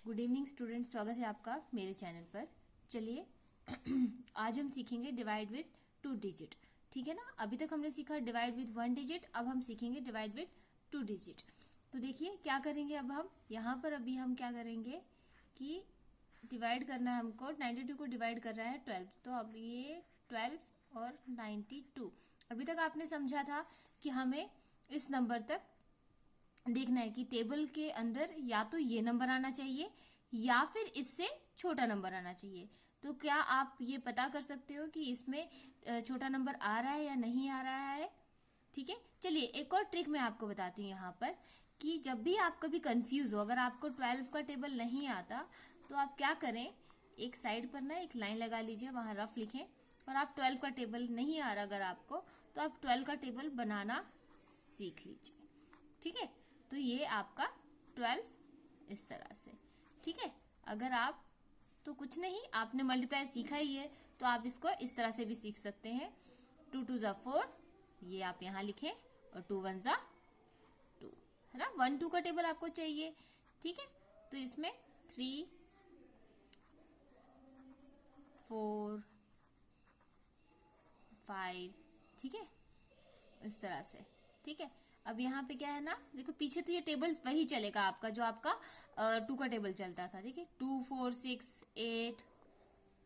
Good evening student, स्वागत है आपका मेरे चैनल पर। चलिए आज हम सीखेंगे डिवाइड विद 2 डिजिट। ठीक है ना। अभी तक हमने सीखा डिवाइड विद 1 डिजिट, अब हम सीखेंगे डिवाइड विद 2 डिजिट। तो देखिए क्या करेंगे अब हम यहाँ पर अभी हम क्या करेंगे कि डिवाइड करना है हमको। 92 को डिवाइड कर रहा है 12, तो अब ये 12 और 92। अभी तक आपने समझा था कि हमें इस नंबर तक देखना है कि टेबल के अंदर या तो ये नंबर आना चाहिए या फिर इससे छोटा नंबर आना चाहिए। तो क्या आप ये पता कर सकते हो कि इसमें छोटा नंबर आ रहा है या नहीं आ रहा है। ठीक है, चलिए एक और ट्रिक मैं आपको बताती हूँ यहाँ पर कि जब भी आप कभी कंफ्यूज हो, अगर आपको 12 का टेबल नहीं आता तो आप क्या करें, एक साइड पर ना एक लाइन लगा लीजिए, वहां रफ लिखें और आप 12 का टेबल नहीं आ रहा अगर आपको, तो आप 12 का टेबल बनाना सीख लीजिए। ठीक है, तो ये आपका 12 इस तरह से। ठीक है, अगर आप तो कुछ नहीं, आपने मल्टीप्लाई सीखा ही है तो आप इसको इस तरह से भी सीख सकते हैं। 2 2 ज़ा 4, ये आप यहाँ लिखें, और 2 1 ज़ा 2, है ना। 1 2 का टेबल आपको चाहिए। ठीक है, तो इसमें 3 4 5, ठीक है, इस तरह से। ठीक है, अब यहाँ पे क्या है ना, देखो पीछे तो ये टेबल वही चलेगा आपका जो आपका 2 का टेबल चलता था। ठीक है, 2 4 6 8,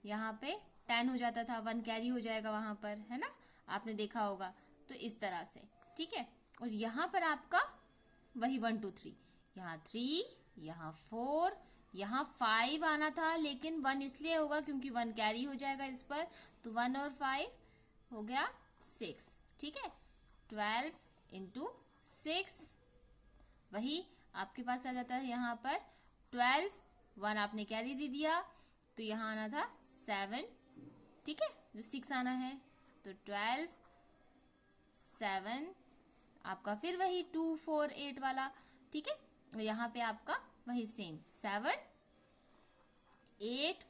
यहाँ पे 10 हो जाता था, 1 कैरी हो जाएगा वहां पर, है ना, आपने देखा होगा। तो इस तरह से। ठीक है, और यहाँ पर आपका वही 1 2 3, यहाँ 3, यहाँ 4, यहाँ 5 आना था, लेकिन 1 इसलिए होगा क्योंकि 1 कैरी हो जाएगा इस पर, तो 1 और 5 हो गया 6। ठीक है, 12 इंटू 6, वही आपके पास आ जाता है यहाँ पर 12, 1 आपने कैरी दे दिया तो यहाँ आना था 7। ठीक है, जो 6 आना है, तो 12 7 आपका फिर वही 2 4 8 वाला। ठीक है, यहाँ पे आपका वही सेम 7 8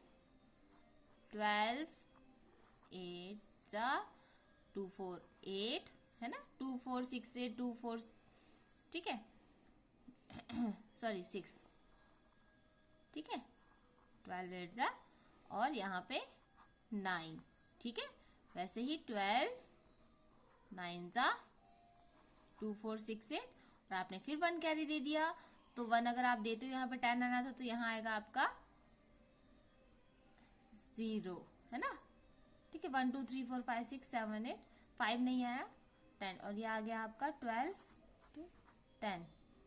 12 8 जा 2 4 8, है ना, 2 4 6 8 2 4, ठीक है, सॉरी 6। ठीक है, 12 8 जा, और यहाँ पे 9। ठीक है, वैसे ही 12 9 जा 2 4 6 8, और आपने फिर 1 कैरी दे दिया, तो 1 अगर आप देते हो यहाँ पे 10 आना था, तो यहाँ आएगा आपका 0, है ना। ठीक है, 1 2 3 4 5 6 7 8, 5 नहीं आया, 10, और ये आ गया आपका 12 to 10,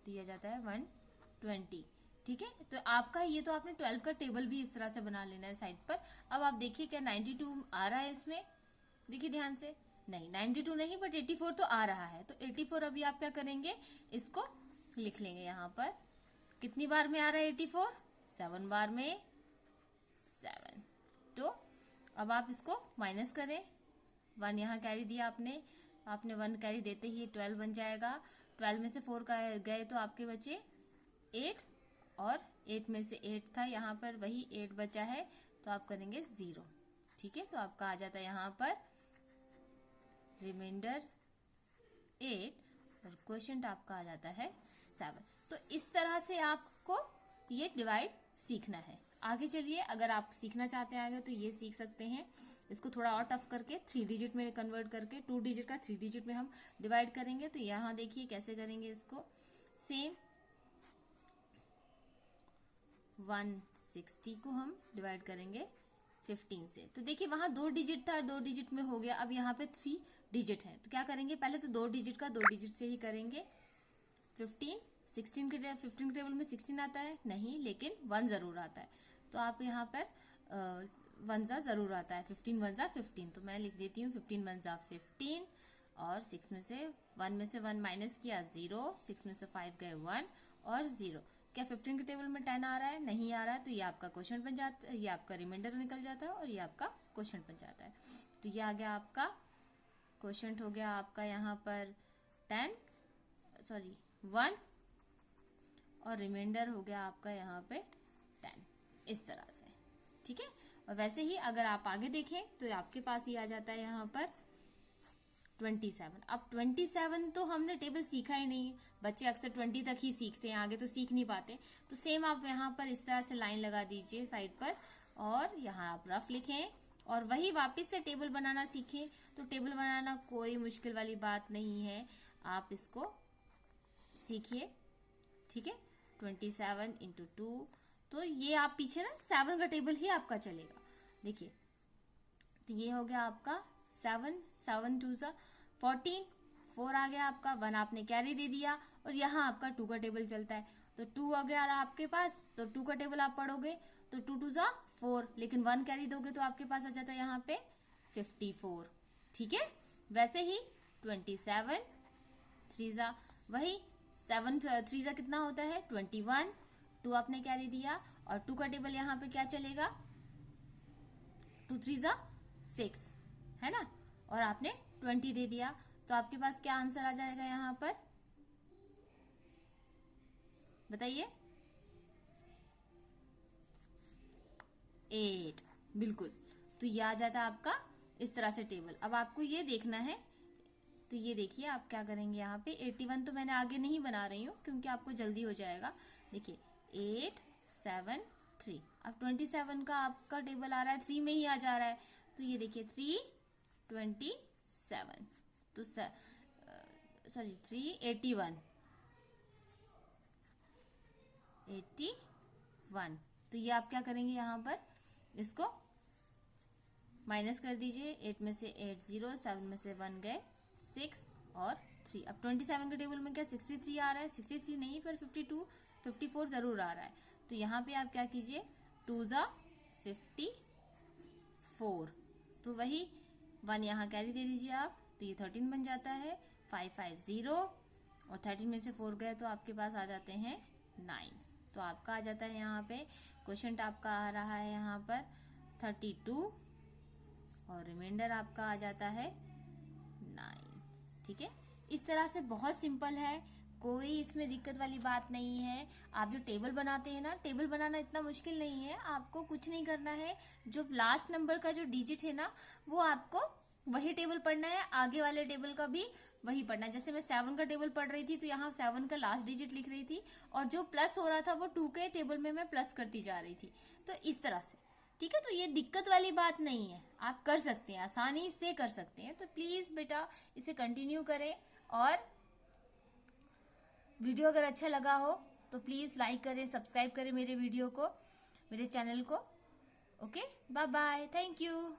दिया जाता है 120। ठीक है, तो आपका ये तो आपने 12 का टेबल भी इस तरह से बना लेना है साइड पर। अब आप देखिए क्या 92 आ रहा है इसमें, देखिए ध्यान से, नहीं 92 नहीं, बट 84 तो आ रहा है। तो 84 अभी आप क्या करेंगे, इसको लिख लेंगे यहाँ पर। कितनी बार में आ रहा है 84? 7 बार में 7। तो अब आप इसको माइनस करें, 1 यहाँ कैरी दिया आपने 1 कैरी देते ही 12 बन जाएगा। 12 में से 4 का गए तो आपके बचे 8, और 8 में से 8 था यहाँ पर, वही 8 बचा है, तो आप करेंगे 0। ठीक है, तो आपका आ जाता है यहाँ पर रिमाइंडर 8, और क्वेश्चन आपका आ जाता है 7। तो इस तरह से आपको ये डिवाइड सीखना है। आगे चलिए, अगर आप सीखना चाहते हैं आगे तो ये सीख सकते हैं। इसको थोड़ा और टफ करके 3 डिजिट में कन्वर्ट करके 2 डिजिट का 3 डिजिट में हम डिवाइड करेंगे। तो यहाँ देखिए कैसे करेंगे इसको। सेम 160 को हम डिवाइड करेंगे 15 से। तो देखिए वहां 2 डिजिट था, 2 डिजिट में हो गया, अब यहाँ पे 3 डिजिट है, तो क्या करेंगे, पहले तो 2 डिजिट का 2 डिजिट से ही करेंगे। 15 16 के 15 के टेबल में 16 आता है नहीं, लेकिन 1 जरूर आता है, तो आप यहाँ पर 1 जा जरूर आता है। 15 1 जा 15, तो मैं लिख देती हूँ 15 1 जा 15, और 6 में से 1 में से 1 माइनस किया 0, 6 में से 5 गए 1 और 0। क्या 15 के टेबल में 10 आ रहा है? नहीं आ रहा है, तो ये आपका क्वेश्चन बन जाता है, ये आपका रिमाइंडर निकल जाता है, और ये आपका क्वेश्चन बन जाता है। तो ये आ गया आपका क्वेश्चन, हो गया आपका यहाँ पर 1, और रिमाइंडर हो गया आपका यहाँ पे 10, इस तरह से। ठीक है, और वैसे ही अगर आप आगे देखें तो आपके पास ही आ जाता है यहाँ पर 27। अब 27 तो हमने टेबल सीखा ही नहीं है, बच्चे अक्सर 20 तक ही सीखते हैं, आगे तो सीख नहीं पाते। तो सेम आप यहाँ पर इस तरह से लाइन लगा दीजिए साइड पर, और यहाँ आप रफ लिखें और वही वापस से टेबल बनाना सीखें। तो टेबल बनाना कोई मुश्किल वाली बात नहीं है, आप इसको सीखिए, ठीक है। 27 इंटू 2, तो ये आप पीछे ना 7 का टेबल ही आपका चलेगा। देखिए, तो ये हो गया आपका 7, 7 2 सा 14, 4 आ गया आपका, 1 आपने कैरी दे दिया, और यहाँ आपका 2 का टेबल चलता है। तो 2 आ गया आपके पास, तो 2 का टेबल आप पढ़ोगे तो 2 2 सा 4, लेकिन 1 कैरी दोगे तो आपके पास आ जाता है यहाँ पे 54, ठीक है। वैसे ही 27 3 सा वही 7 3 सा कितना होता है 21, 2 आपने कैरी दिया, और 2 का टेबल यहाँ पे क्या चलेगा 2 3 सा 6, है ना, और आपने 20 दे दिया। तो आपके पास क्या आंसर आ जाएगा यहाँ पर, बताइए। 8, बिल्कुल। तो ये आ जाता है आपका इस तरह से टेबल। अब आपको ये देखना है, तो ये देखिए आप क्या करेंगे यहाँ पे 81 तो मैंने आगे नहीं बना रही हूँ क्योंकि आपको जल्दी हो जाएगा। देखिए 8 7 3, अब 27 का आपका टेबल आ रहा है 3 में ही आ जा रहा है। तो ये देखिए 3 27, तो सॉरी 3 81 81। तो ये आप क्या करेंगे यहाँ पर, इसको माइनस कर दीजिए, 8 में से 8 0, 7 में से 1 गए 6 और 3। अब 27 के टेबल में क्या 63 आ रहा है, 63 नहीं पर 52 54 जरूर आ रहा है। तो यहाँ पे आप क्या कीजिए 2 ज़ा 54, तो वही 1 यहाँ कैरी दे दीजिए आप, तो ये 13 बन जाता है 550, और 13 में से 4 गए तो आपके पास आ जाते हैं 9। तो आपका आ जाता है यहाँ पे क्वेश्चन आपका आ रहा है यहाँ पर 32, और रिमाइंडर आपका आ जाता है 9, ठीक है। इस तरह से बहुत सिंपल है, कोई इसमें दिक्कत वाली बात नहीं है। आप जो टेबल बनाते हैं ना, टेबल बनाना इतना मुश्किल नहीं है, आपको कुछ नहीं करना है। जो लास्ट नंबर का जो डिजिट है ना, वो आपको वही टेबल पढ़ना है, आगे वाले टेबल का भी वही पढ़ना है। जैसे मैं 7 का टेबल पढ़ रही थी तो यहाँ 7 का लास्ट डिजिट लिख रही थी, और जो प्लस हो रहा था वो 2 के टेबल में मैं प्लस करती जा रही थी। तो इस तरह से, ठीक है। तो ये दिक्कत वाली बात नहीं है, आप कर सकते हैं, आसानी से कर सकते हैं। तो प्लीज़ बेटा इसे कंटिन्यू करें, और वीडियो अगर अच्छा लगा हो तो प्लीज़ लाइक करें, सब्सक्राइब करें मेरे वीडियो को, मेरे चैनल को। Okay, bye bye, thank you.